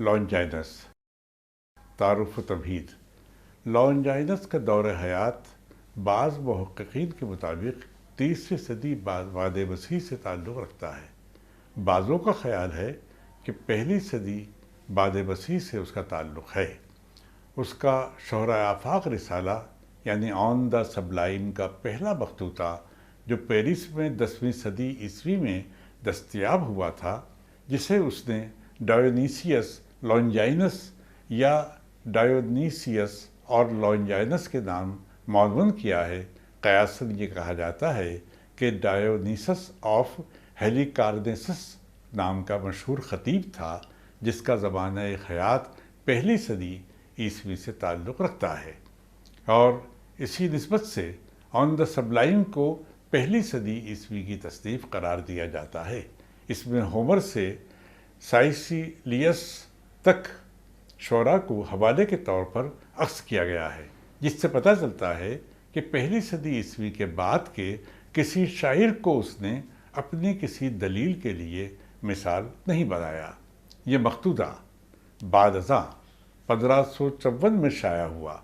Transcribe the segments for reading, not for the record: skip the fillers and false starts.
Longinus تعارف و تمہید۔ لونجائنس کا دور حیات بعض محققین کے مطابق 30ویں صدی بعد مسیح سے تعلق رکھتا ہے۔ بعضوں کا خیال ہے کہ پہلی صدی بعد مسیح سے اس کا تعلق ہے۔ اس کا شہرۂ آفاق رسالہ یعنی آن دا سبلائم کا پہلا مخطوطہ جو پیرس میں 10ویں صدی عیسوی میں دستیاب ہوا تھا، جسے اس نے ڈایونیسیس لونجائنس یا ڈایونیسیس اور لونجائنس کے نام معون کیا ہے، قیاساً یہ کہا جاتا ہے کہ ڈایونیسس آف ہیلیکارنیسس نام کا مشہور خطیب تھا، جس کا زمانہ حیات پہلی صدی عیسوی سے تعلق رکھتا ہے، اور اسی نسبت سے آن دا سبلائم کو پہلی صدی عیسوی کی تصنیف قرار دیا جاتا ہے۔ اس میں ہومر سے سائسیلیس تک شعراء کو حوالے کے طور پر اخذ کیا گیا ہے، جس سے پتہ چلتا ہے کہ پہلی صدی عیسوی کے بعد کے کسی شاعر کو اس نے اپنی کسی دلیل کے لیے مثال نہیں بنایا۔ یہ مخطوطہ بعد ازاں 1554 میں شائع ہوا۔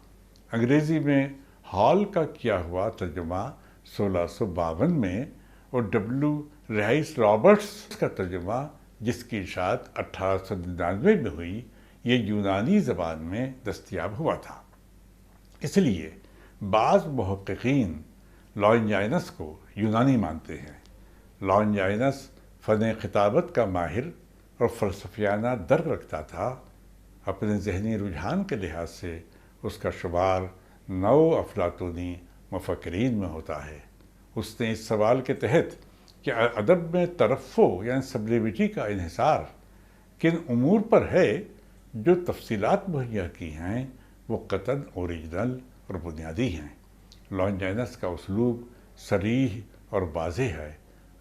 انگریزی میں ہال کا کیا ہوا ترجمہ 1652 میں اور رائس رابرٹس کا ترجمہ، جس کی اشاعت 1899 میں ہوئی، یہ یونانی زبان میں دستیاب ہوا تھا۔ اس لیے بعض محققین لونجائنس کو یونانی مانتے ہیں۔ لونجائنس فن خطابت کا ماہر اور فلسفیانہ درک رکھتا تھا۔ اپنے ذہنی رجحان کے لحاظ سے اس کا شمار نو افلاطونی مفکرین میں ہوتا ہے۔ اس نے اس سوال کے تحت کہ ادب میں ترفع یعنی سبلیمیٹی کا انحصار کن امور پر ہے، جو تفصیلات مہیا کی ہیں وہ قطعاً اوریجنل اور بنیادی ہیں۔ لونجائنس کا اسلوب صریح اور واضح ہے۔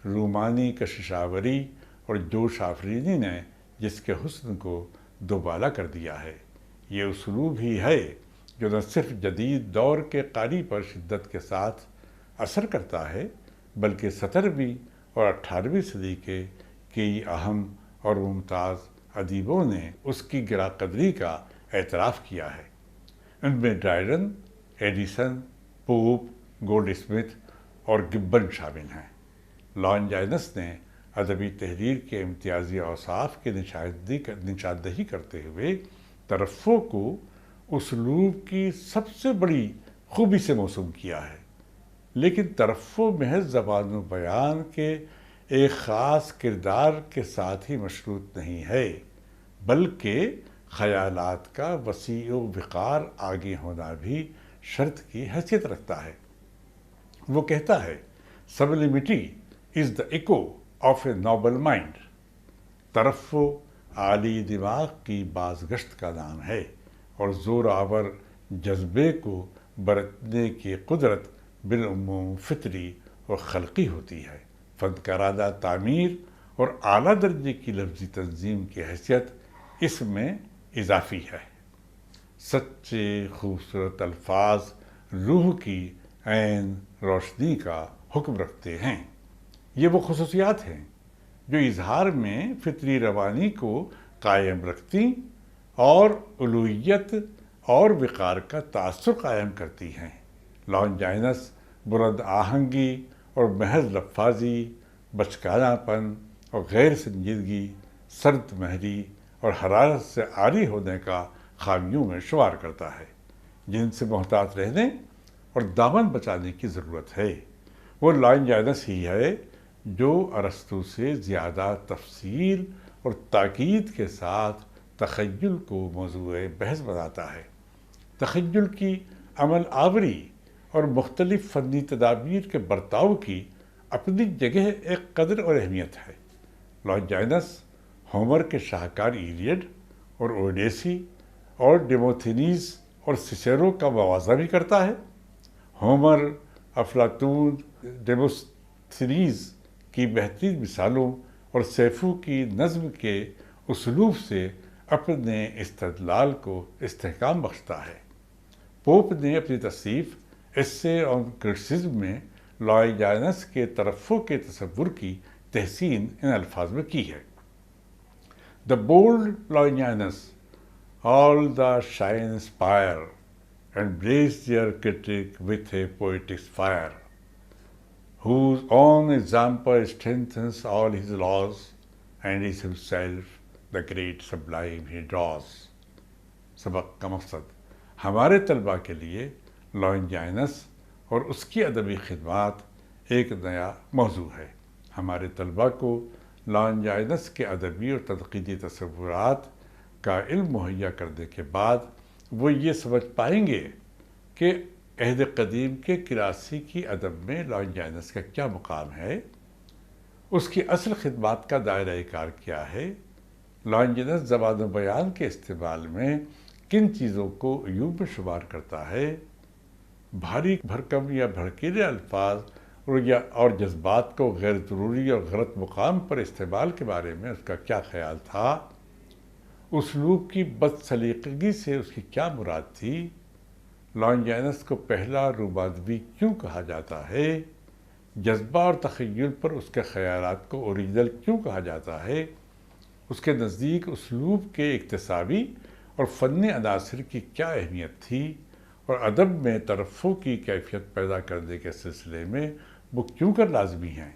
رومانی کششاوری اور جوش آفرینی نے جس کے حسن کو دوبالا کر دیا ہے، یہ اسلوب ہی ہے جو نہ صرف جدید دور کے قاری پر شدت کے ساتھ اثر کرتا ہے، بلکہ 17ویں اور 18ویں صدی کے کئی اہم اور ممتاز ادیبوں نے اس کی گراں قدری کا اعتراف کیا ہے۔ ان میں ڈرائڈن، ایڈیسن، پوپ، گولڈ اسمتھ اور گبن شامل ہیں۔ لونجائنس نے ادبی تحریر کے امتیازی اوصاف کی نشاندہی کرتے ہوئے ترفع کو اسلوب کی سب سے بڑی خوبی سے موسوم کیا ہے، لیکن ترفع محض زبان و بیان کے ایک خاص کردار کے ساتھ ہی مشروط نہیں ہے، بلکہ خیالات کا وسیع و وقار آگے ہونا بھی شرط کی حیثیت رکھتا ہے۔ وہ کہتا ہے، sublimity is the echo of a noble mind. ترفع عالی دماغ کی بازگشت کا نام ہے اور زور آور جذبے کو برتنے کی قدرت بالعموم فطری اور خلقی ہوتی ہے۔ فنکارانہ تعمیر اور اعلیٰ درجے کی لفظی تنظیم کی حیثیت اس میں اضافی ہے۔ سچے خوبصورت الفاظ روح کی عین روشنی کا حکم رکھتے ہیں۔ یہ وہ خصوصیات ہیں جو اظہار میں فطری روانی کو قائم رکھتی اور الوہیت اور وقار کا تاثر قائم کرتی ہیں۔ لونجائنس بلند آہنگی اور محض لفاظی، بچکانہ پن اور غیر سنجیدگی، سرد مہری اور حرارت سے عاری ہونے کا خامیوں میں شمار کرتا ہے، جن سے محتاط رہنے اور دامن بچانے کی ضرورت ہے۔ وہ لونجائنس ہی ہے جو ارسطو سے زیادہ تفصیل اور تاکید کے ساتھ تخیل کو موضوع بحث بناتا ہے۔ تخیل کی عمل آوری اور مختلف فنی تدابیر کے برتاؤ کی اپنی جگہ ایک قدر اور اہمیت ہے۔ لونجائنس ہومر کے شاہکار ایلیڈ اور اوڈیسی اور ڈیموتھینیز اور سیسیرو کا موازنہ بھی کرتا ہے۔ ہومر، افلاطون، ڈیموتھینیز کی بہترین مثالوں اور سیفو کی نظم کے اسلوب سے اپنے استدلال کو استحکام بخشتا ہے۔ پوپ نے اپنی تصنیف ایسے آن کرٹیسزم میں لونجائنس کے ترفع کے تصور کی تحسین ان الفاظ میں کی ہے: The bold Longinus, all the shine inspire, and blaze their critic with a poetic fire, whose own example strengthens all his laws, and is himself the great sublime he draws. سبق کا مقصد ہمارے طلباء کے لیے لونجائنس اور اس کی ادبی خدمات ایک نیا موضوع ہے۔ ہمارے طلباء کو لونجائنس کے ادبی اور تنقیدی تصورات کا علم مہیا کرنے کے بعد وہ یہ سمجھ پائیں گے کہ عہد قدیم کے کلاسیکی ادب میں لونجائنس کا کیا مقام ہے، اس کی اصل خدمات کا دائرہ کار کیا ہے، لونجائنس زبان و بیان کے استعمال میں کن چیزوں کو عیوب میں شمار کرتا ہے، بھاری بھرکم یا بھڑکیلے الفاظ اور جذبات کو غیر ضروری اور غلط مقام پر استعمال کے بارے میں اس کا کیا خیال تھا، اسلوب کی بد سلیقگی سے اس کی کیا مراد تھی، لونجائنس کو پہلا رومانوی کیوں کہا جاتا ہے، جذبہ اور تخیل پر اس کے خیالات کو اوریجنل کیوں کہا جاتا ہے، اس کے نزدیک اسلوب کے اکتسابی اور فنی عناصر کی کیا اہمیت تھی، اور ادب میں ترفع کی کیفیت پیدا کرنے کے سلسلے میں وہ کیوں کر لازمی ہیں۔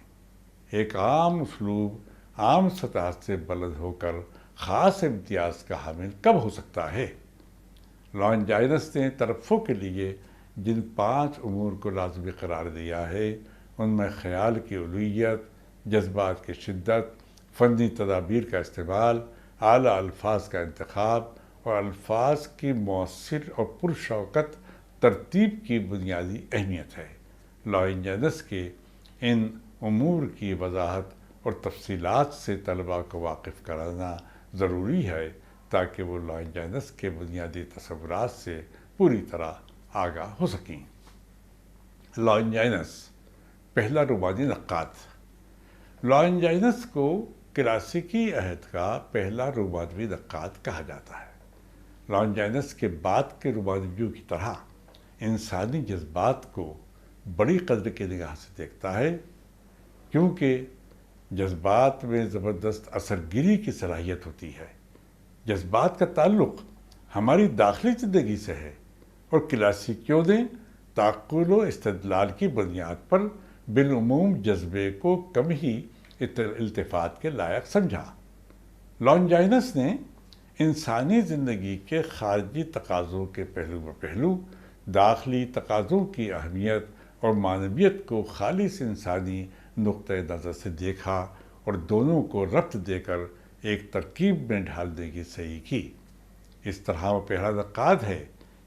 ایک عام اسلوب عام سطح سے بلند ہو کر خاص امتیاز کا حامل کب ہو سکتا ہے؟ لونجائنس نے ترفع کے لیے جن 5 امور کو لازمی قرار دیا ہے ان میں خیال کی علویت، جذبات کی شدت، فنی تدابیر کا استعمال، اعلیٰ الفاظ کا انتخاب اور الفاظ کی مؤثر اور پرشوکت ترتیب کی بنیادی اہمیت ہے۔ لونجائنس کے ان امور کی وضاحت اور تفصیلات سے طلباء کو واقف کرانا ضروری ہے تاکہ وہ لونجائنس کے بنیادی تصورات سے پوری طرح آگاہ ہو سکیں۔ لونجائنس پہلا رومانی نقاد۔ لونجائنس کو کلاسیکی عہد کا پہلا رومانوی نقاد کہا جاتا ہے۔ لونجائنس کے بعد کے رومانویوں کی طرح انسانی جذبات کو بڑی قدر کی نگاہ سے دیکھتا ہے، کیونکہ جذبات میں زبردست اثر گیری کی صلاحیت ہوتی ہے۔ جذبات کا تعلق ہماری داخلی زندگی سے ہے، اور کلاسیکیوں نے تعقل و استدلال کی بنیاد پر بالعموم جذبے کو کم ہی التفات کے لائق سمجھا۔ لونجائنس نے انسانی زندگی کے خارجی تقاضوں کے پہلو بہ پہلو داخلی تقاضوں کی اہمیت اور معنویت کو خالص انسانی نقطۂ نظر سے دیکھا اور دونوں کو ربط دے کر ایک ترکیب میں ڈھالنے کی صحیح کی۔ اس طرح وہ پہلا نقاد ہے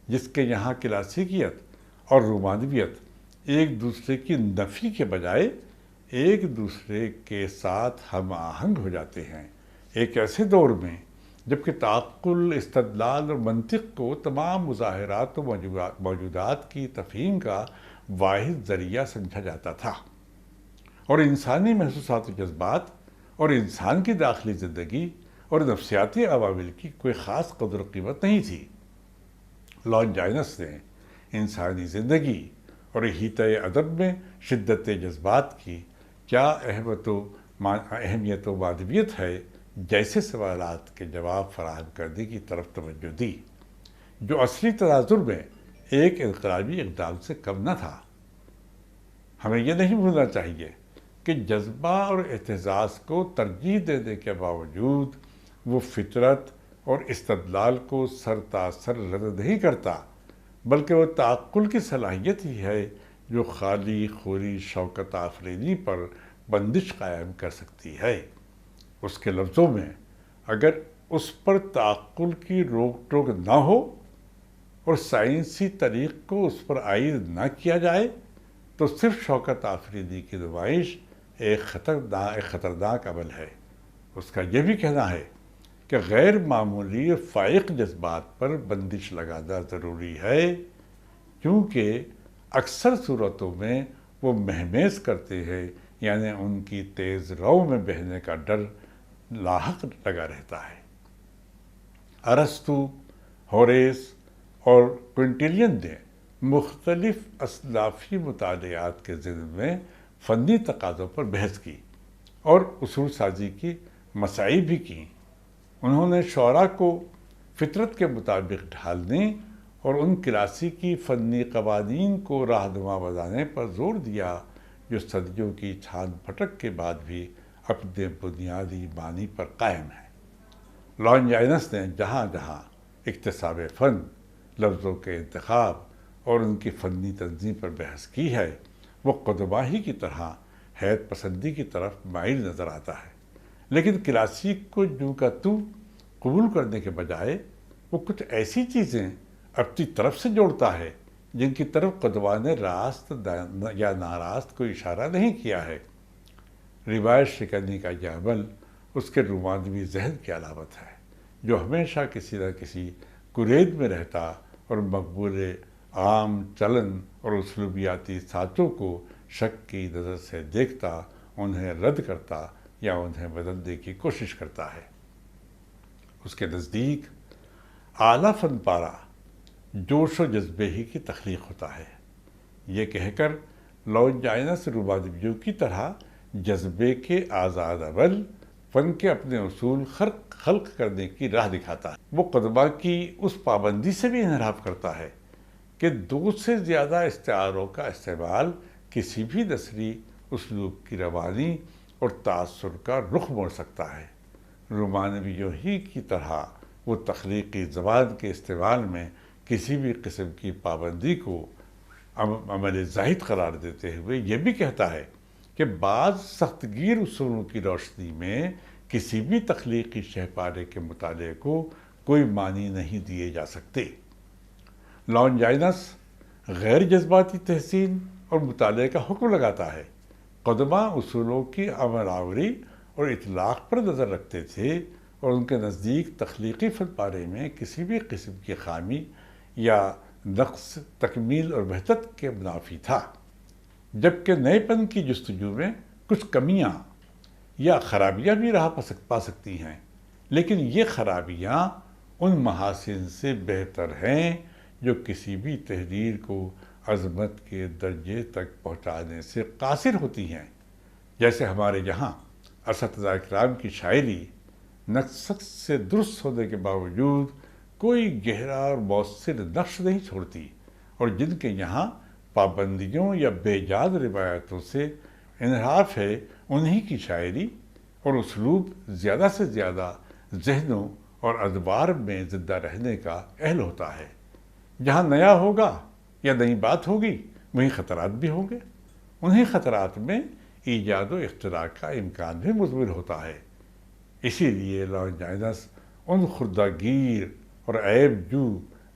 جس کے یہاں کلاسیکیت اور رومانویت ایک دوسرے کی نفی کے بجائے ایک دوسرے کے ساتھ ہم آہنگ ہو جاتے ہیں، ایک ایسے دور میں جبکہ تعقل، استدلال اور منطق کو تمام مظاہرات و موجودات کی تفہیم کا واحد ذریعہ سمجھا جاتا تھا، اور انسانی محسوسات و جذبات اور انسان کی داخلی زندگی اور نفسیاتی عوامل کی کوئی خاص قدر و قیمت نہیں تھی۔ لونجائنس نے انسانی زندگی اور احیطۂ ادب میں شدت جذبات کی کیا اہمیت و معنویت ہے جیسے سوالات کے جواب فراہم کرنے کی طرف توجہ دی، جو اصلی تناظر میں ایک انقلابی اقدام سے کم نہ تھا۔ ہمیں یہ نہیں بھولنا چاہیے کہ جذبہ اور اعتزاز کو ترجیح دینے کے باوجود وہ فطرت اور استدلال کو سر تاثر رد نہیں کرتا، بلکہ وہ تعقل کی صلاحیت ہی ہے جو خالی خوری شوکت آفرینی پر بندش قائم کر سکتی ہے۔ اس کے لفظوں میں اگر اس پر تعقل کی روک ٹوک نہ ہو اور سائنسی طریق کو اس پر عائد نہ کیا جائے تو صرف شوکت آفریدی کی نمائش ایک خطرناک عمل ہے۔ اس کا یہ بھی کہنا ہے کہ غیر معمولی فائق جذبات پر بندش لگانا ضروری ہے، کیونکہ اکثر صورتوں میں وہ مہمیز کرتے ہیں، یعنی ان کی تیز رو میں بہنے کا ڈر لاحق لگا رہتا ہے۔ ارسطو، ہوریس اور کوئنٹیلین نے مختلف اصنافی مطالعات کے ضمن میں فنی تقاضوں پر بحث کی اور اصول سازی کی مساعی بھی کی۔ انہوں نے شعراء کو فطرت کے مطابق ڈھالنے اور ان کلاسیکی فنی قوانین کو رہنما بنانے پر زور دیا جو صدیوں کی چھان پھٹک کے بعد بھی اپنے بنیادی معنی پر قائم ہے۔ لانجائنس نے جہاں جہاں اکتساب فن، لفظوں کے انتخاب اور ان کی فنی تنظیم پر بحث کی ہے، وہ قدماء ہی کی طرح حیت پسندی کی طرف مائل نظر آتا ہے، لیکن کلاسیک کو جو کا تو قبول کرنے کے بجائے وہ کچھ ایسی چیزیں اپنی طرف سے جوڑتا ہے جن کی طرف قدماء نے راست یا ناراست کوئی اشارہ نہیں کیا ہے۔ روایت شکنی کا یہ عمل اس کے رومانوی ذہن کی علامت ہے، جو ہمیشہ کسی نہ کسی کرید میں رہتا اور مقبول عام چلن اور اسلوبیاتی سانچوں کو شک کی نظر سے دیکھتا، انہیں رد کرتا یا انہیں بدلنے کی کوشش کرتا ہے۔ اس کے نزدیک اعلیٰ فن پارہ جوش و جذبے ہی کی تخلیق ہوتا ہے۔ یہ کہہ کر لانجائنس رومانویوں کی طرح جذبے کے آزاد عمل فن کے اپنے اصول خلق کرنے کی راہ دکھاتا ہے۔ وہ قدماء کی اس پابندی سے بھی انحراف کرتا ہے کہ 2 سے زیادہ استعاروں کا استعمال کسی بھی نثری اسلوب کی روانی اور تاثر کا رخ موڑ سکتا ہے۔ رومانویوں ہی کی طرح وہ تخلیقی زبان کے استعمال میں کسی بھی قسم کی پابندی کو عمل زاہد قرار دیتے ہوئے یہ بھی کہتا ہے کہ بعض سخت گیر اصولوں کی روشنی میں کسی بھی تخلیقی شہپارے کے مطالعے کو کوئی معنی نہیں دیے جا سکتے۔ لانجائنس غیر جذباتی تحسین اور مطالعے کا حکم لگاتا ہے۔ قدماء اصولوں کی عمل آوری اور اطلاق پر نظر رکھتے تھے اور ان کے نزدیک تخلیقی فن پارے میں کسی بھی قسم کی خامی یا نقص تکمیل اور وحدت کے منافی تھا، جبکہ نئے پن کی جستجو میں کچھ کمیاں یا خرابیاں بھی راہ پا سکتی ہیں، لیکن یہ خرابیاں ان محاسن سے بہتر ہیں جو کسی بھی تحریر کو عظمت کے درجے تک پہنچانے سے قاصر ہوتی ہیں۔ جیسے ہمارے یہاں اساتذہ اکرام کی شاعری نقص سے درست ہونے کے باوجود کوئی گہرا اور مؤثر نقش نہیں چھوڑتی، اور جن کے یہاں پابندیوں یا بے جان روایتوں سے انحراف ہے، انہی کی شاعری اور اسلوب زیادہ سے زیادہ ذہنوں اور ادوار میں زندہ رہنے کا اہل ہوتا ہے۔ جہاں نیا ہوگا یا نئی بات ہوگی، وہیں خطرات بھی ہوں گے۔ انہی خطرات میں ایجاد و اختراع کا امکان بھی مضمر ہوتا ہے۔ اسی لیے لانجائنس ان خردہ گیر اور عیب جو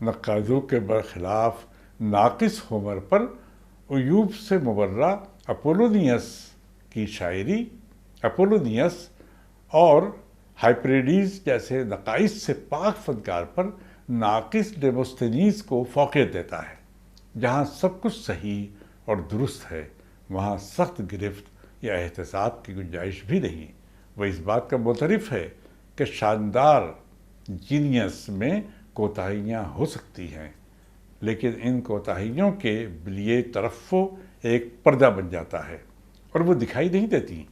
نقادوں کے برخلاف ناقص ہومر پر عیوب سے مبرہ اپولونیس کی شاعری، اپولونیس اور ہائپریڈیز جیسے نقائص سے پاک فنکار پر ناقص ڈیموستھینیز کو فوقیت دیتا ہے۔ جہاں سب کچھ صحیح اور درست ہے، وہاں سخت گرفت یا احتساب کی گنجائش بھی نہیں۔ وہ اس بات کا معترف ہے کہ شاندار جینیس میں کوتاہیاں ہو سکتی ہیں، لیکن ان کوتاہیوں کے بلیے ترفع ایک پردہ بن جاتا ہے اور وہ دکھائی نہیں دیتی۔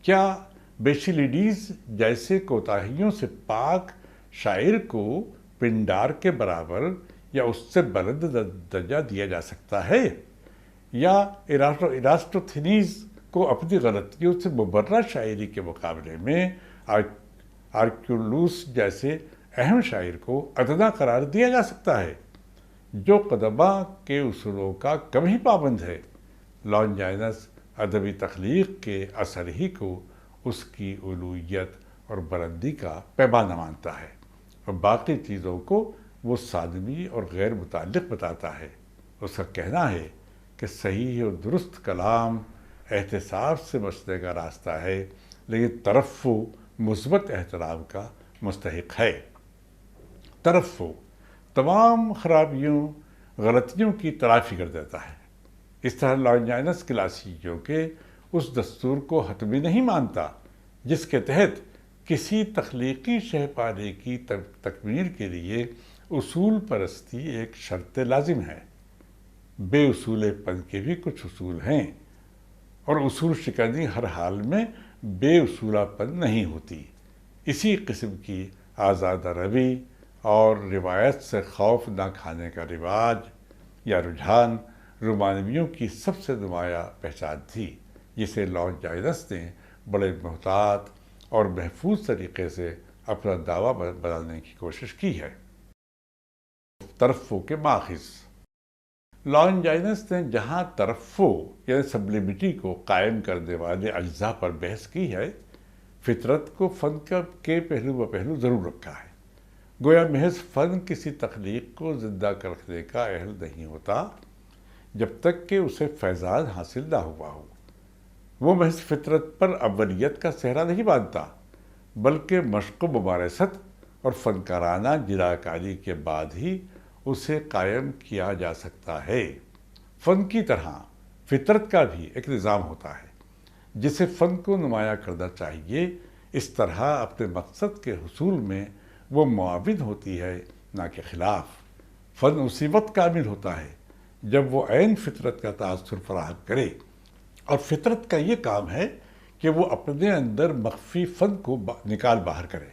کیا بیسیلیڈیز جیسے کوتاہیوں سے پاک شاعر کو پنڈار کے برابر یا اس سے بلند درجہ دیا جا سکتا ہے؟ یا ایراسٹوتھینیز کو اپنی غلطیوں سے مبرہ شاعری کے مقابلے میں آرکیولوس جیسے اہم شاعر کو ادنا قرار دیا جا سکتا ہے، جو قدماء کے اصولوں کا کم ہی پابند ہے؟ لانجائنس ادبی تخلیق کے اثر ہی کو اس کی علویت اور بلندی کا پیمانہ مانتا ہے، اور باقی چیزوں کو وہ ثانوی اور غیر متعلق بتاتا ہے۔ اس کا کہنا ہے کہ صحیح اور درست کلام احتساب سے بچنے کا راستہ ہے، لیکن ترفع مثبت احترام کا مستحق ہے۔ ترفع تمام خرابیوں، غلطیوں کی تلافی کر دیتا ہے۔ اس طرح لانجائنس کلاسیکیوں کے اس دستور کو حتمی نہیں مانتا جس کے تحت کسی تخلیقی شہپارے کی تکمیل کے لیے اصول پرستی ایک شرط لازم ہے۔ بے اصول پن کے بھی کچھ اصول ہیں، اور اصول شکنی ہر حال میں بے اصولہ پن نہیں ہوتی۔ اسی قسم کی آزادہ روی اور روایت سے خوف نہ کھانے کا رواج یا رجحان رومانویوں کی سب سے نمایاں پہچان تھی، جسے لانجائنس نے بڑے محتاط اور محفوظ طریقے سے اپنا دعویٰ بنانے کی کوشش کی ہے۔ ترفع کے ماخذ۔ لانجائنس نے جہاں ترفع یعنی سبلیمٹی کو قائم کرنے والے اجزاء پر بحث کی ہے، فطرت کو فن کے پہلو بپہلو ضرور رکھا ہے۔ گویا محض فن کسی تخلیق کو زندہ رکھنے کا اہل نہیں ہوتا جب تک کہ اسے فیضان حاصل نہ ہوا ہو۔ وہ محض فطرت پر اولیت کا صحرا نہیں باندھتا، بلکہ مشق و ممارست اور فنکارانہ جراکاری کے بعد ہی اسے قائم کیا جا سکتا ہے۔ فن کی طرح فطرت کا بھی ایک نظام ہوتا ہے جسے فن کو نمایاں کرنا چاہیے۔ اس طرح اپنے مقصد کے حصول میں وہ معاون ہوتی ہے، نہ کہ خلاف۔ فن اسی وقت کامل ہوتا ہے جب وہ عین فطرت کا تاثر فراہم کرے، اور فطرت کا یہ کام ہے کہ وہ اپنے اندر مخفی فن کو نکال باہر کرے۔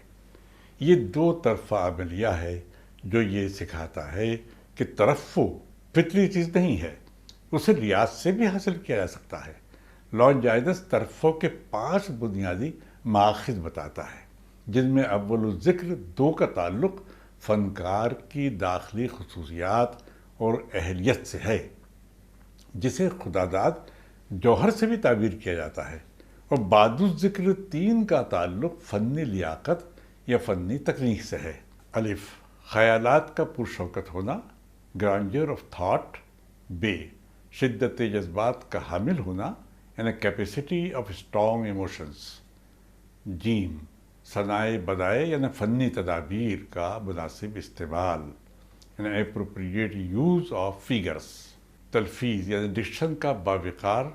یہ دو طرفہ عملیہ ہے جو یہ سکھاتا ہے کہ ترفع فطری چیز نہیں ہے، اسے ریاض سے بھی حاصل کیا جا سکتا ہے۔ لانجائنس ترفع کے 5 بنیادی مآخذ بتاتا ہے، جن میں اول الذکر 2 کا تعلق فنکار کی داخلی خصوصیات اور اہلیت سے ہے، جسے خداداد جوہر سے بھی تعبیر کیا جاتا ہے، اور بعد الذکر 3 کا تعلق فنی لیاقت یا فنی تکنیک سے ہے۔ الف، خیالات کا پرشوکت ہونا، گرانڈیئر آف تھاٹ۔ بے، شدت جذبات کا حامل ہونا، یعنی کیپیسٹی آف اسٹرانگ ایموشنز۔ جیم، صنائع بدائع یعنی فنی تدابیر کا مناسب استعمال، یعنی اپروپریٹ یوز آف فیگرز۔ تلفیظ یعنی ڈکشن کا باوقار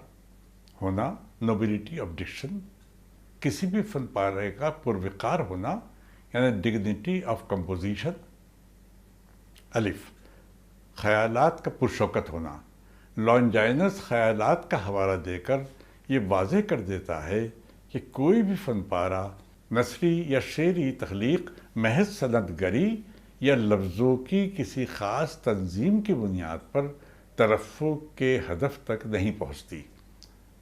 ہونا، نوبلٹی آف ڈکشن۔ کسی بھی فن پارے کا پروقار ہونا، یعنی ڈگنیٹی آف کمپوزیشن۔ الف، خیالات کا پرشوکت ہونا۔ لانجائنس خیالات کا حوالہ دے کر یہ واضح کر دیتا ہے کہ کوئی بھی فن پارہ، نثری یا شعری تخلیق محض صنعت گری یا لفظوں کی کسی خاص تنظیم کی بنیاد پر ترفع کے ہدف تک نہیں پہنچتی،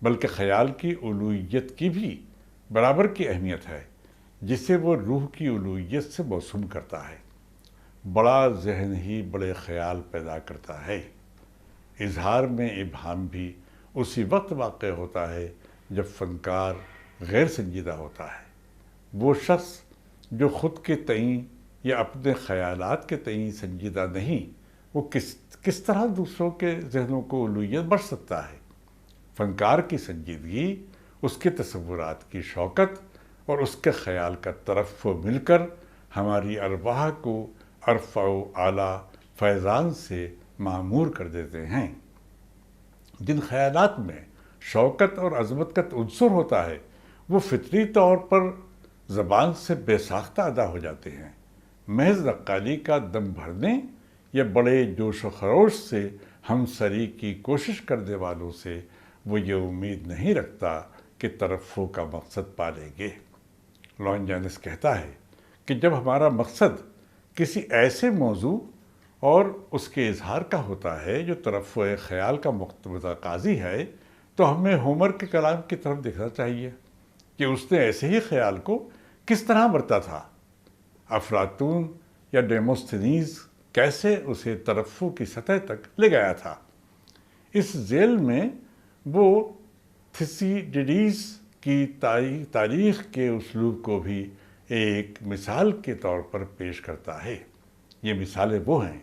بلکہ خیال کی الوہیت کی بھی برابر کی اہمیت ہے، جسے وہ روح کی الوہیت سے موسوم کرتا ہے۔ بڑا ذہن ہی بڑے خیال پیدا کرتا ہے۔ اظہار میں ابہام بھی اسی وقت واقع ہوتا ہے جب فنکار غیر سنجیدہ ہوتا ہے۔ وہ شخص جو خود کے تئیں یا اپنے خیالات کے تئیں سنجیدہ نہیں، وہ کس طرح دوسروں کے ذہنوں کو الوہیت بخش سکتا ہے؟ فنکار کی سنجیدگی، اس کے تصورات کی شوکت اور اس کے خیال کا ترفع مل کر ہماری ارواح کو ارفع و اعلیٰ فیضان سے معمور کر دیتے ہیں۔ جن خیالات میں شوکت اور عظمت کا عنصر ہوتا ہے، وہ فطری طور پر زبان سے بے ساختہ ادا ہو جاتے ہیں۔ محض نقالی کا دم بھرنے یا بڑے جوش و خروش سے ہم سری کی کوشش کرنے والوں سے وہ یہ امید نہیں رکھتا کہ ترفع کا مقصد پالیں گے۔ لانجائنس کہتا ہے کہ جب ہمارا مقصد کسی ایسے موضوع اور اس کے اظہار کا ہوتا ہے جو ترفع خیال کا متقاضی ہے، تو ہمیں ہومر کے کلام کی طرف دیکھنا چاہیے کہ اس نے ایسے ہی خیال کو کس طرح برتا تھا۔ افلاطون یا ڈیموستھینیز کیسے اسے ترفع کی سطح تک لے گیا تھا۔ اس ذیل میں وہ تھسیڈیڈیز کی تاریخ کے اسلوب کو بھی ایک مثال کے طور پر پیش کرتا ہے۔ یہ مثالیں وہ ہیں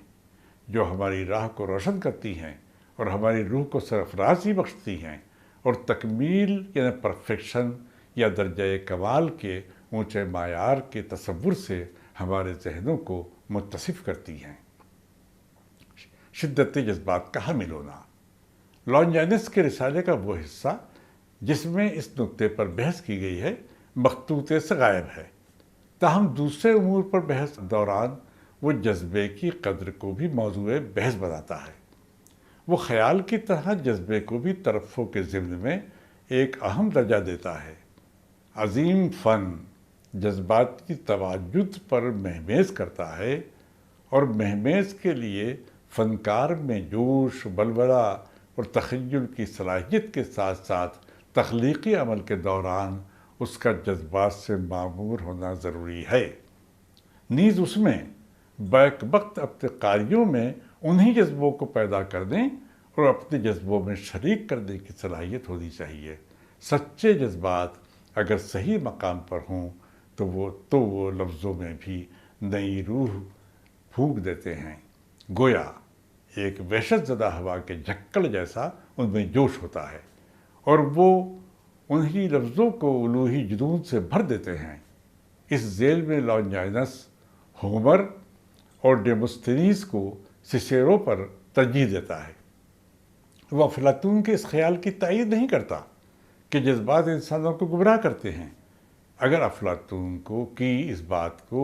جو ہماری راہ کو روشن کرتی ہیں اور ہماری روح کو سرفرازی بخشتی ہیں، اور تکمیل یعنی پرفیکشن یا درجہ کمال کے اونچے معیار کے تصور سے ہمارے ذہنوں کو متصف کرتی ہیں۔ شدت جذبات کا حامل ہونا۔ لانجائنس کے رسالے کا وہ حصہ جس میں اس نقطے پر بحث کی گئی ہے مخطوطے سے غائب ہے، تاہم دوسرے امور پر بحث دوران وہ جذبے کی قدر کو بھی موضوع بحث بناتا ہے۔ وہ خیال کی طرح جذبے کو بھی ترفع کے ضمن میں ایک اہم درجہ دیتا ہے۔ عظیم فن جذبات کی تواجد پر مہمیز کرتا ہے، اور مہمیز کے لیے فنکار میں جوش، بلبلہ اور تخیل کی صلاحیت کے ساتھ ساتھ تخلیقی عمل کے دوران اس کا جذبات سے معمور ہونا ضروری ہے۔ نیز اس میں بیک وقت اپنے قاریوں میں انہی جذبوں کو پیدا کرنے اور اپنے جذبوں میں شریک کرنے کی صلاحیت ہونی چاہیے۔ سچے جذبات اگر صحیح مقام پر ہوں تو وہ لفظوں میں بھی نئی روح پھونک دیتے ہیں، گویا ایک وحشت زدہ ہوا کے جھکڑ جیسا ان میں جوش ہوتا ہے، اور وہ انہی لفظوں کو الوہی جنون سے بھر دیتے ہیں۔ اس ذیل میں لانجائنس ہومر اور ڈیموستھینیز کو سیسیرو پر ترجیح دیتا ہے۔ وہ افلاطون کے اس خیال کی تائید نہیں کرتا کہ جذبات انسانوں کو گمراہ کرتے ہیں۔ اگر افلاطون کی اس بات کو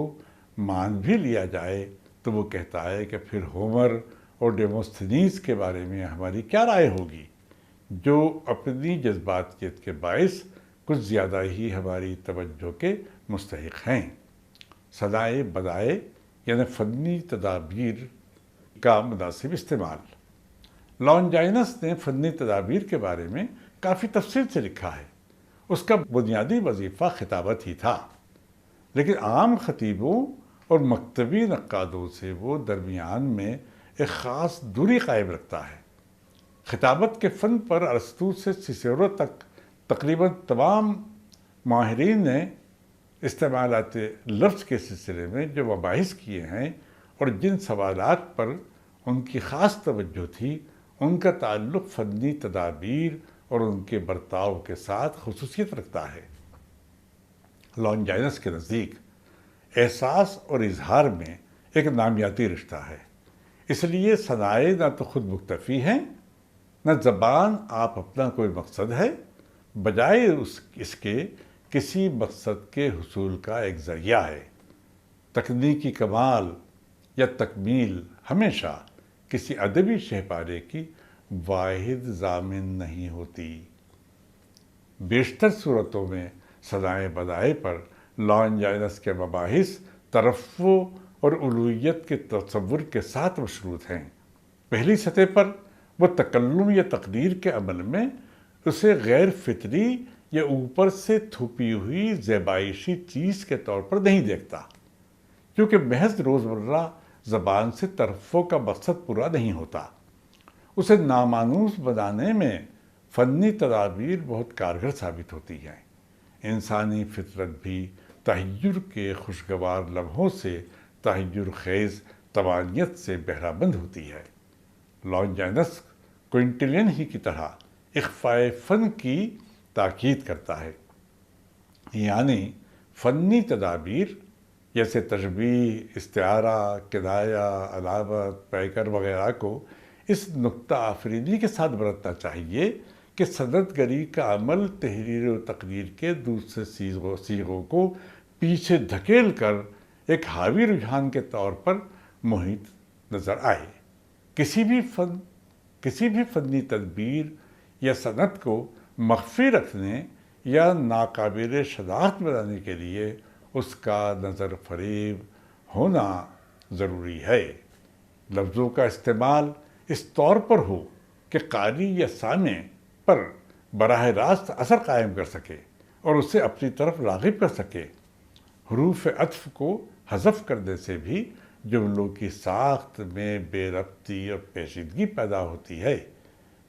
مان بھی لیا جائے تو وہ کہتا ہے کہ پھر ہومر اور ڈیموستھینیز کے بارے میں ہماری کیا رائے ہوگی، جو اپنی جذباتیت کے باعث کچھ زیادہ ہی ہماری توجہ کے مستحق ہیں۔ صنائع بدائع یعنی فنی تدابیر کا مناسب استعمال۔ لانجائنس نے فنی تدابیر کے بارے میں کافی تفصیل سے لکھا ہے۔ اس کا بنیادی وظیفہ خطابت ہی تھا، لیکن عام خطیبوں اور مکتبی نقادوں سے وہ درمیان میں ایک خاص دوری قائم رکھتا ہے۔ خطابت کے فن پر ارسطو سے سیسیرو تک تقریباً تمام ماہرین نے استعمالات لفظ کے سلسلے میں جو مباحث کیے ہیں اور جن سوالات پر ان کی خاص توجہ تھی، ان کا تعلق فنی تدابیر اور ان کے برتاؤ کے ساتھ خصوصیت رکھتا ہے۔ لانجائنس کے نزدیک احساس اور اظہار میں ایک نامیاتی رشتہ ہے، اس لیے صنائع نہ تو خود مکتفی ہیں، نہ زبان آپ اپنا کوئی مقصد ہے، بجائے اس کے کسی مقصد کے حصول کا ایک ذریعہ ہے۔ تکنیکی کمال یا تکمیل ہمیشہ کسی ادبی شہپارے کی واحد ضامن نہیں ہوتی۔ بیشتر صورتوں میں صنائع بدائع پر لانجائنس کے مباحث ترفع اور الوہیت کے تصور کے ساتھ مشروط ہیں۔ پہلی سطح پر وہ تکلم یا تقدیر کے عمل میں اسے غیر فطری یا اوپر سے تھوپی ہوئی زیبائشی چیز کے طور پر نہیں دیکھتا، کیونکہ محض روزمرہ زبان سے ترفع کا مقصد پورا نہیں ہوتا۔ اسے نامانوس بنانے میں فنی تدابیر بہت کارگر ثابت ہوتی ہیں۔ انسانی فطرت بھی تحیر کے خوشگوار لمحوں سے تحیر خیز توانیت سے بہرہ مند ہوتی ہے۔ لانجائنس کوئنٹلین ہی کی طرح اخفاء فن کی تاکید کرتا ہے، یعنی فنی تدابیر جیسے تشبیہ، استعارہ، کنایہ، علامت، پیکر وغیرہ کو اس نکتہ آفرینی کے ساتھ برتنا چاہیے کہ صنعت گری کا عمل تحریر و تقریر کے دوسرے صیغوں کو پیچھے دھکیل کر ایک حاوی رجحان کے طور پر محیط نظر آئے۔ کسی بھی فنی تدبیر یا صنعت کو مخفی رکھنے یا ناقابل شناخت بنانے کے لیے اس کا نظر فریب ہونا ضروری ہے۔ لفظوں کا استعمال اس طور پر ہو کہ قاری یا سامع پر براہ راست اثر قائم کر سکے اور اسے اپنی طرف راغب کر سکے۔ حروف عطف کو حذف کرنے سے بھی جملوں کی ساخت میں بے ربطی اور پیچیدگی پیدا ہوتی ہے۔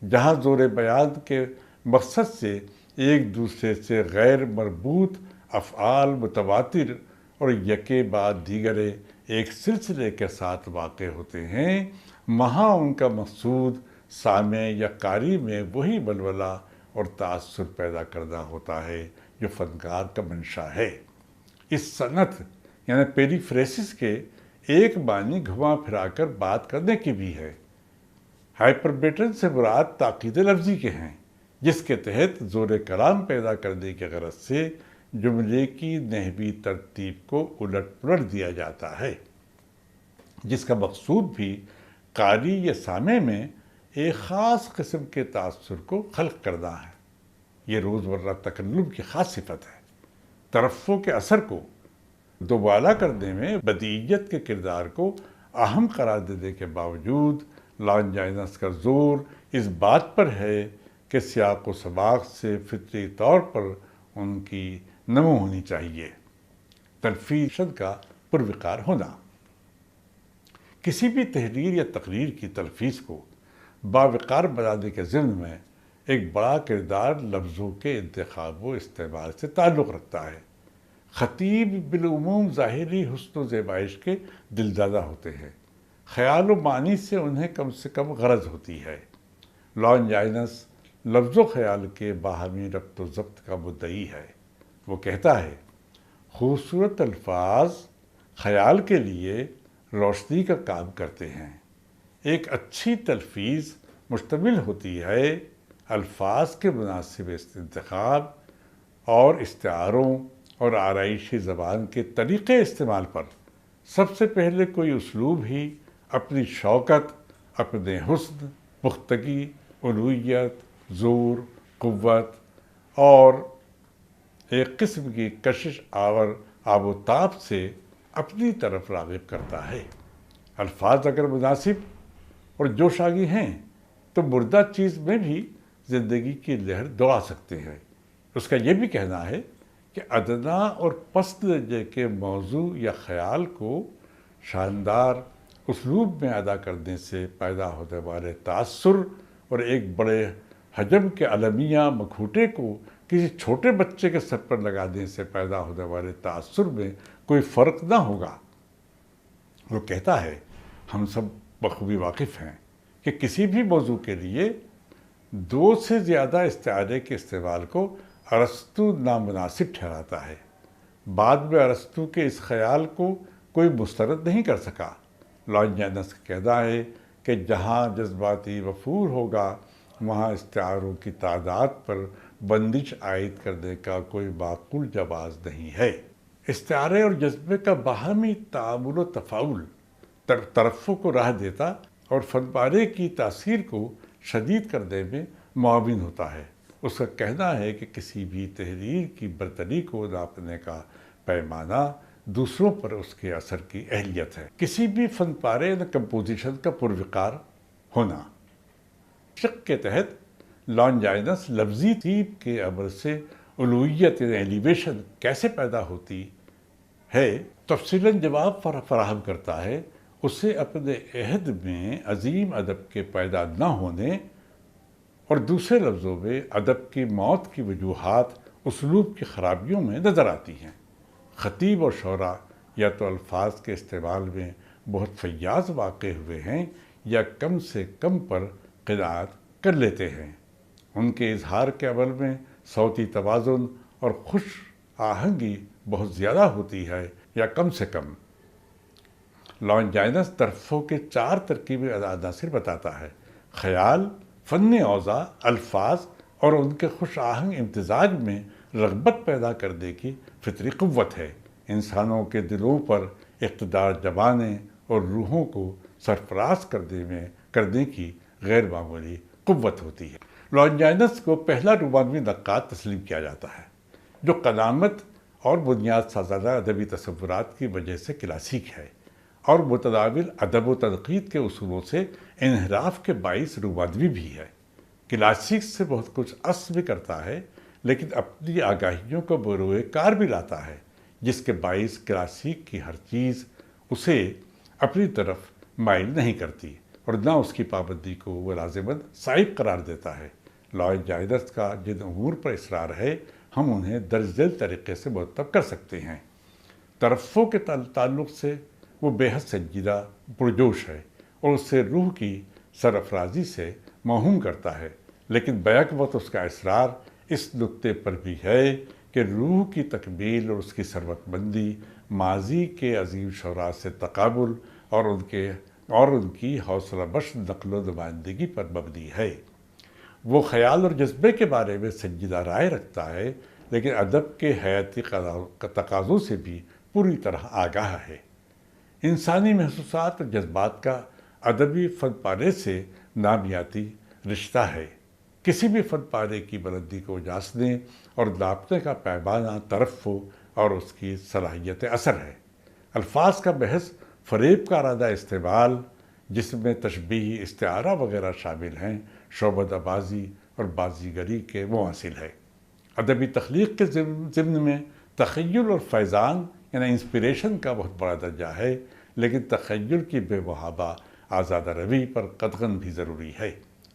جہاں زور بیان کے مقصد سے ایک دوسرے سے غیر مربوط افعال متواتر اور یکے بعد دیگرے ایک سلسلے کے ساتھ واقع ہوتے ہیں، وہاں ان کا مقصود سامع یا قاری میں وہی بلبلہ اور تاثر پیدا کرنا ہوتا ہے جو فنکار کا منشا ہے۔ اس صنعت یعنی پیری فریسس کے ایک معنی گھما پھرا کر بات کرنے کی بھی ہے۔ ہائپربیٹن سے مراد تاکید لفظی کے ہیں، جس کے تحت زور کلام پیدا کرنے کے غرض سے جملے کی نحوی ترتیب کو الٹ پلٹ دیا جاتا ہے، جس کا مقصود بھی قاری یا سامع میں ایک خاص قسم کے تاثر کو خلق کرنا ہے۔ یہ روزمرہ تکلم کی خاص صفت ہے۔ ترفع کے اثر کو دوبالا کرنے میں بدیعیت کے کردار کو اہم قرار دینے کے باوجود لانجائنس کا زور اس بات پر ہے کہ سیاق و سباق سے فطری طور پر ان کی نمو ہونی چاہیے، تلفیظ کا پروقار ہونا۔ کسی بھی تحریر یا تقریر کی تلفیظ کو باوقار بنانے کے ضمن میں ایک بڑا کردار لفظوں کے انتخاب و استعمال سے تعلق رکھتا ہے۔ خطیب بالعموم ظاہری حسن و زیبائش کے دلدادہ ہوتے ہیں، خیال و معنی سے انہیں کم سے کم غرض ہوتی ہے۔ لانجائنس لفظ و خیال کے باہمی ربط و ضبط کا مدعی ہے۔ وہ کہتا ہے، خوبصورت الفاظ خیال کے لیے روشنی کا کام کرتے ہیں۔ ایک اچھی تلفیظ مشتمل ہوتی ہے الفاظ کے مناسب انتخاب اور استعاروں اور آرائشی زبان کے طریقے استعمال پر۔ سب سے پہلے کوئی اسلوب ہی اپنی شوکت، اپنے حسن، پختگی، علویت، زور، قوت اور ایک قسم کی کشش آور آب و تاب سے اپنی طرف راغب کرتا ہے۔ الفاظ اگر مناسب اور جوشاگی ہیں تو مردہ چیز میں بھی زندگی کی لہر دوڑا سکتے ہیں۔ اس کا یہ بھی کہنا ہے کہ ادنا اور پست درجے کے موضوع یا خیال کو شاندار اسلوب میں ادا کرنے سے پیدا ہونے والے تاثر اور ایک بڑے حجم کے المیہ مکھوٹے کو کسی چھوٹے بچے کے سر پر لگانے سے پیدا ہونے والے تاثر میں کوئی فرق نہ ہوگا۔ وہ کہتا ہے، ہم سب بخوبی واقف ہیں کہ کسی بھی موضوع کے لیے 2 سے زیادہ استعارے کے استعمال کو ارسطو نامناسب ٹھہراتا ہے۔ بعد میں ارسطو کے اس خیال کو کوئی مسترد نہیں کر سکا۔ لانجائنس کا کہنا ہے کہ جہاں جذباتی وفور ہوگا وہاں استعاروں کی تعداد پر بندش عائد کرنے کا کوئی معقول جواز نہیں ہے۔ استعارے اور جذبے کا باہمی تعامل و تفاعل ترفع کو راہ دیتا اور فن پارے کی تاثیر کو شدید کرنے میں معاون ہوتا ہے۔ اس کا کہنا ہے کہ کسی بھی تحریر کی برتری کو ناپنے کا پیمانہ دوسروں پر اس کے اثر کی اہلیت ہے۔ کسی بھی فن پارے یا کمپوزیشن کا پروقار ہونا۔ شق کے تحت لانجائنس لفظی تیب کے عمل سے علویت یا ایلیویشن کیسے پیدا ہوتی ہے تفصیلاً جواب فراہم کرتا ہے۔ اسے اپنے عہد میں عظیم ادب کے پیدا نہ ہونے اور دوسرے لفظوں میں ادب کی موت کی وجوہات اسلوب کی خرابیوں میں نظر آتی ہیں۔ خطیب اور شعراء یا تو الفاظ کے استعمال میں بہت فیاض واقع ہوئے ہیں یا کم سے کم پر قناعت کر لیتے ہیں۔ ان کے اظہار کے عمل میں صوتی توازن اور خوش آہنگی بہت زیادہ ہوتی ہے یا کم سے کم۔ لانجائنس ترفع کے 4 ترکیبی عناصر بتاتا ہے: خیال، فن اوضاع، الفاظ اور ان کے خوش آہنگ امتزاج میں رغبت پیدا کرنے کی فطری قوت ہے۔ انسانوں کے دلوں پر اقتدار جمانے اور روحوں کو سرفراز کرنے کی غیر معمولی قوت ہوتی ہے۔ لانجائنس کو پہلا رومانوی نقاد تسلیم کیا جاتا ہے، جو قدامت اور بنیاد سازانہ ادبی تصورات کی وجہ سے کلاسیک ہے اور متداول ادب و تنقید کے اصولوں سے انحراف کے باعث رومانوی بھی ہے۔ کلاسیک سے بہت کچھ اخذ بھی کرتا ہے لیکن اپنی آگاہیوں کو بروئے کار بھی لاتا ہے، جس کے باعث کلاسیک کی ہر چیز اسے اپنی طرف مائل نہیں کرتی اور نہ اس کی پابندی کو وہ لازماً صائب قرار دیتا ہے۔ لانجائنس کا جن امور پر اصرار ہے ہم انہیں درج ذیل طریقے سے مرتب کر سکتے ہیں۔ ترفع کے تعلق سے وہ بے حد سنجیدہ پرجوش ہے اور اس سے روح کی سرافرازی سے موہوم کرتا ہے، لیکن بیک وقت اس کا اصرار اس نقطے پر بھی ہے کہ روح کی تکمیل اور اس کی ثروت مندی ماضی کے عظیم شعراء سے تقابل اور ان کی حوصلہ بخش نقل و نمائندگی پر مبنی ہے۔ وہ خیال اور جذبے کے بارے میں سنجیدہ رائے رکھتا ہے لیکن ادب کے حیاتی تقاضوں سے بھی پوری طرح آگاہ ہے۔ انسانی محسوسات اور جذبات کا ادبی فن پارے سے نامیاتی رشتہ ہے۔ کسی بھی فن پارے کی بلندی کو جانچنے اور ناپنے کا پیمانہ ترفع، اور اس کی صلاحیت اثر ہے۔ الفاظ کا بحث فریب کا ارادہ استعمال، جس میں تشبیہ، استعارہ وغیرہ شامل ہیں، شعبدہ بازی اور بازیگری کے مواصل ہے۔ ادبی تخلیق کے ضمن میں تخیل اور فیضان یعنی انسپریشن کا بہت بڑا درجہ ہے، لیکن تخیل کی بے محابہ آزادہ روی پر قدغن بھی ضروری ہے۔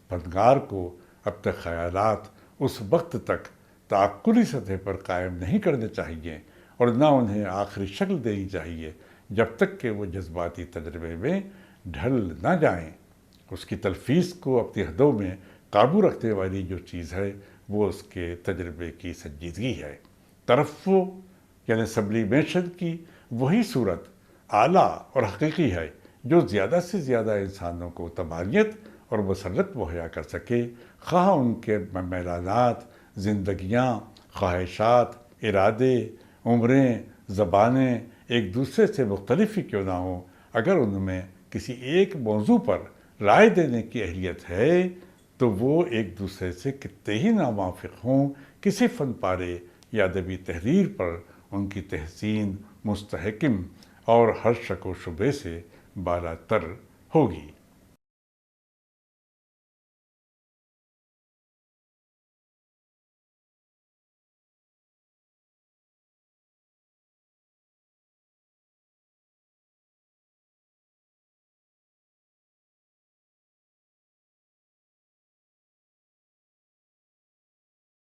فنکار کو اپنے خیالات اس وقت تک تعقلی سطح پر قائم نہیں کرنے چاہیے اور نہ انہیں آخری شکل دینی چاہیے جب تک کہ وہ جذباتی تجربے میں ڈھل نہ جائیں۔ اس کی تلفیظ کو اپنی حدوں میں قابو رکھنے والی جو چیز ہے وہ اس کے تجربے کی سنجیدگی ہے۔ ترفع یعنی سبلیمیشن کی وہی صورت اعلیٰ اور حقیقی ہے جو زیادہ سے زیادہ انسانوں کو تمامیت اور مسرت مہیا کر سکے، خواہ ان کے میلانات، زندگیاں، خواہشات، ارادے، عمریں، زبانیں ایک دوسرے سے مختلف ہی کیوں نہ ہوں، اگر ان میں کسی ایک موضوع پر رائے دینے کی اہلیت ہے تو وہ ایک دوسرے سے کتنے ہی ناموافق ہوں، کسی فن پارے یا ادبی تحریر پر ان کی تحسین مستحکم اور ہر شک و شبے سے بالا تر ہوگی۔